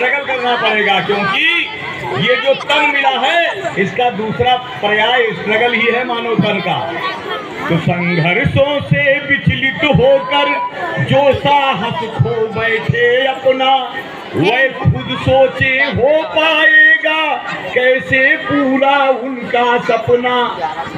Struggle करना पड़ेगा, क्योंकि ये जो तन मिला है इसका दूसरा पर्याय स्ट्रगल ही है मानव तन का। तो संघर्षों से विचलित होकर जो साहस खो बैठे अपना, वह खुद सोचे हो पाएगा कैसे पूरा उनका सपना।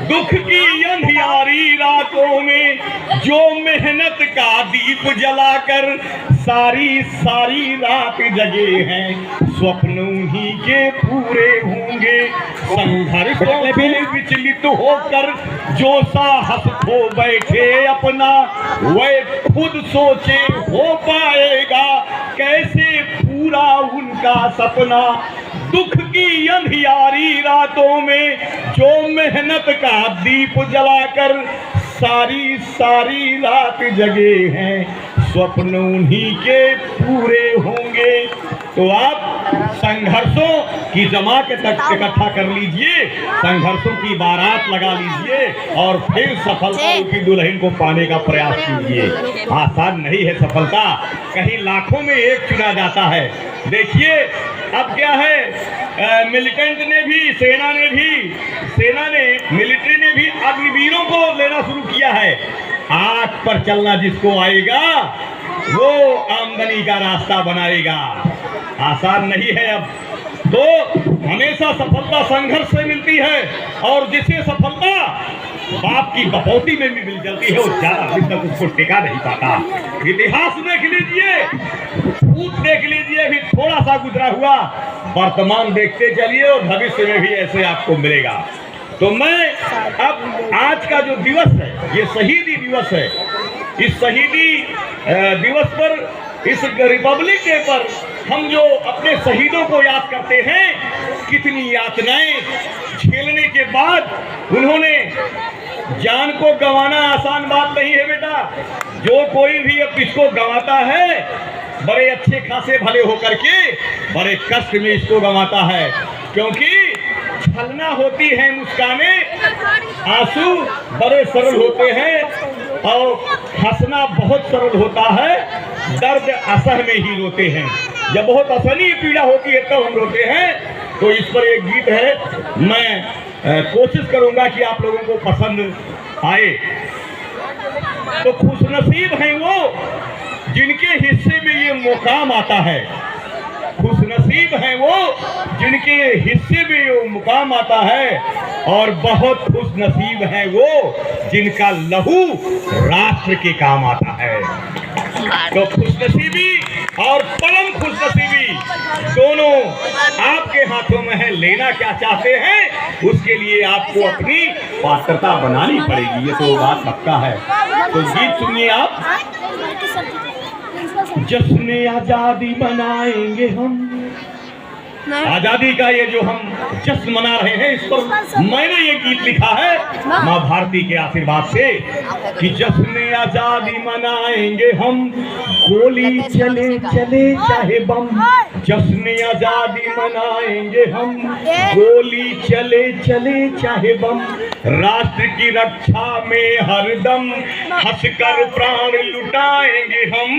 दुख की अंधियारी रातों में जो मेहनत का दीप जलाकर सारी सारी रात जगे हैं, स्वप्न उन्हीं के पूरे होंगे। संघर्षों में विचलित होकर जो साहस खो बैठे अपना, वह खुद सोचे हो पाएगा कैसे पूरा उनका सपना। दुख की अंधियारी रातों में जो मेहनत का दीप जलाकर सारी सारी रात जगे हैं, स्वप्न उन्हीं के पूरे होंगे। तो आप संघर्षों की जमात तक इकट्ठा कर लीजिए, संघर्षों की बारात लगा लीजिए और फिर सफलता की दुल्हन को पाने का प्रयास कीजिए। आसान नहीं है सफलता, कहीं लाखों में एक चुना जाता है। देखिए अब क्या है, मिलिटेंट ने भी, सेना ने मिलिट्री ने भी अग्निवीरों को लेना शुरू किया है। आग पर चलना जिसको आएगा वो आमदनी का रास्ता बनाएगा। आसान नहीं है अब तो, हमेशा सफलता संघर्ष से मिलती है, और जिसे सफलता बाप की बपौती में भी मिल जाती है वो ज्यादा दिन तक उसको टिका नहीं पाता। इतिहास देख लीजिए, भूत देख लीजिए, अभी थोड़ा सा गुजरा हुआ, वर्तमान देखते चलिए और भविष्य में भी ऐसे आपको मिलेगा। तो मैं अब आज का जो दिवस है ये शहीदी दिवस है। इस शहीदी दिवस पर, इस रिपब्लिक डे पर हम जो अपने शहीदों को याद करते हैं, कितनी यातनाएं झेलने के बाद उन्होंने, जान को गंवाना आसान बात नहीं है बेटा। जो कोई भी अब इसको गंवाता है बड़े अच्छे खासे भले होकर के बड़े कष्ट में इसको गंवाता है, क्योंकि छलना होती है मुस्कानें, आंसू बड़े सरल होते हैं और हंसना बहुत सरल होता है। दर्द असह में ही रोते हैं, जब बहुत असहनीय पीड़ा होती है तब हम रोते हैं। तो इस पर एक गीत है, मैं कोशिश करूंगा कि आप लोगों को पसंद आए। तो खुशनसीब हैं वो जिनके हिस्से में ये मुकाम आता है, खुशनसीब हैं वो जिनके हिस्से में ये मुकाम आता है, और बहुत खुशनसीब हैं वो जिनका लहू राष्ट्र के काम आता है। तो खुशनसीबी और परम खुशनसीबी दोनों आपके हाथों में है। लेना क्या चाहते हैं उसके लिए आपको अपनी पात्रता बनानी पड़ेगी, ये तो बात पक्का है। तो गीत सुनिए आप। जश्न आजादी मनाएंगे हम, आजादी का ये जो हम जश्न मना रहे हैं, इस पर मैंने ये गीत लिखा है माँ भारती के आशीर्वाद से कि जश्न आजादी मनाएंगे हम, गोली चले चले चाहे बम। जश्न आजादी मनाएंगे हम, गोली चले चले चाहे बम। राष्ट्र की रक्षा में हरदम हंसकर प्राण लुटाएंगे हम।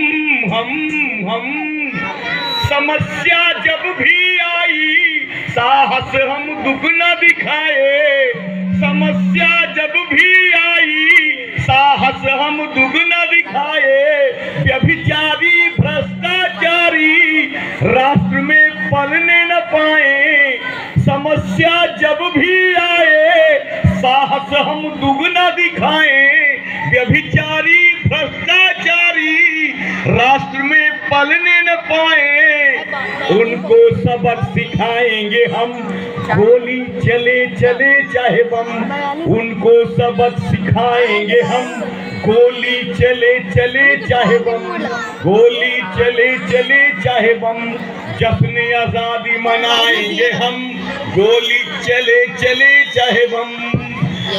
समस्या जब भी आई साहस हम दुगना दिखाए, समस्या जब भी आई साहस हम दुगना दिखाए। व्यभिचारी भ्रष्टाचारी राष्ट्र में पलने न पाए, समस्या जब भी आए साहस हम दुगना दिखाएं। व्यभिचारी भ्रष्टाचारी राष्ट्र में पलने न पाए, उनको सबक सिखाएंगे हम, गोली चले चले चाहे बम। उनको सबक सिखाएंगे हम, गोली चले चले चाहे बम, गोली चले चले चाहे बम। जश्न आजादी मनाएंगे हम, गोली चले चले चाहे बम।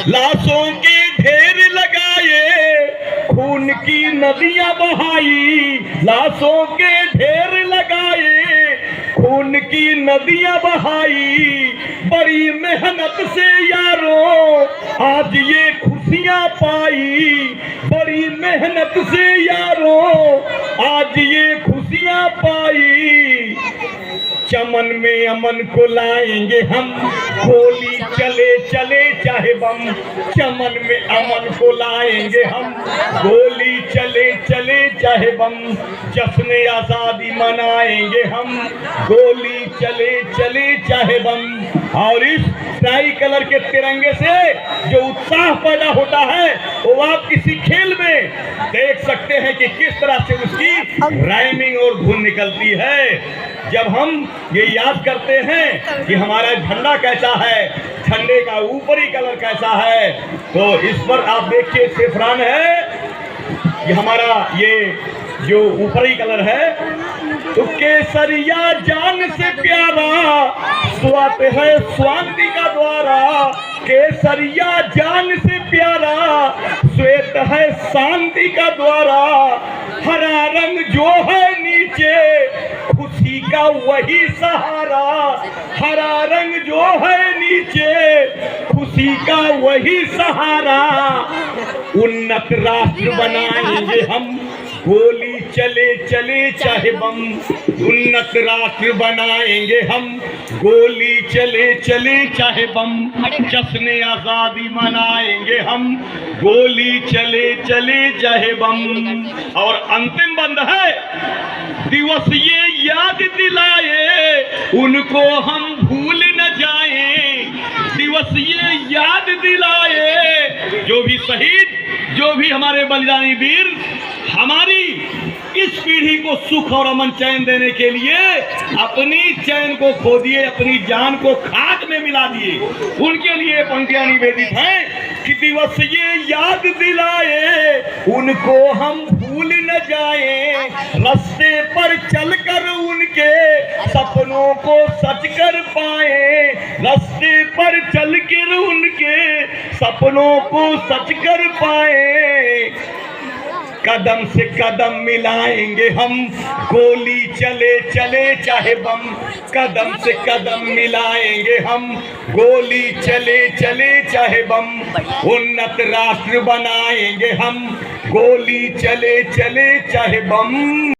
लाशों के ढेर लगाए, खून की नदियां बहाई, लाशों के ढेर लगाए, खून की नदियां बहाई। बड़ी मेहनत से यारों आज ये खुशियां पाई, बड़ी मेहनत से यारों आज ये खुशियां पाई। चमन में अमन को लाएंगे हम, गोली चले चले चाहे बम। चमन में अमन को लाएंगे हम, गोली चले चले चाहे बम। जश्न आजादी मनाएंगे हम, गोली चले चले चाहे बम। और इस ट्राई कलर के तिरंगे से जो उत्साह पैदा होता है वो आप किसी खेल में देख सकते हैं कि किस तरह से उसकी राइमिंग और धुन निकलती है। जब हम ये याद करते हैं कि हमारा झंडा कैसा है, झंडे का ऊपरी कलर कैसा है, तो इस पर आप देखिए सेफ्रान है, ये हमारा ये जो ऊपरी कलर है, तो केसरिया जान से प्यारा, स्वात है शांति का द्वारा। केसरिया जान से प्यारा, श्वेत है शांति का द्वारा। हरा रंग जो है नीचे, खुशी का वही सहारा। हरा रंग जो है नीचे, खुशी का वही सहारा। उन्नत राष्ट्र बनाएंगे हम, गोली चले चले चाहे बम। उन्नत राष्ट्र बनाएंगे हम, गोली चले चले चाहे बम। जश्न आजादी मनाएंगे हम, गोली चले चले चाहे बम। और अंतिम बंद है, दिवस ये याद दिलाए, उनको हम भूल न जाएं। दिवस ये याद दिलाए, जो भी शहीद, जो भी हमारे बलिदानी वीर हमारी इस पीढ़ी को सुख और अमन चैन देने के लिए अपनी चैन को खो दिए, अपनी जान को खाक में मिला दिए, उनके लिए पंक्तियां निवेदित हैं कि दिवस ये याद दिलाए, उनको हम भूल न जाएं। रास्ते पर चलकर उनके सपनों को सच कर पाए। रास्ते पर चलकर उनके सपनों को सच कर पाए। कदम से कदम मिलाएंगे हम, गोली चले चले चाहे बम। कदम से कदम मिलाएंगे हम, गोली चले चले चाहे बम। उन्नत राष्ट्र बनाएंगे हम, गोली चले चले चाहे बम।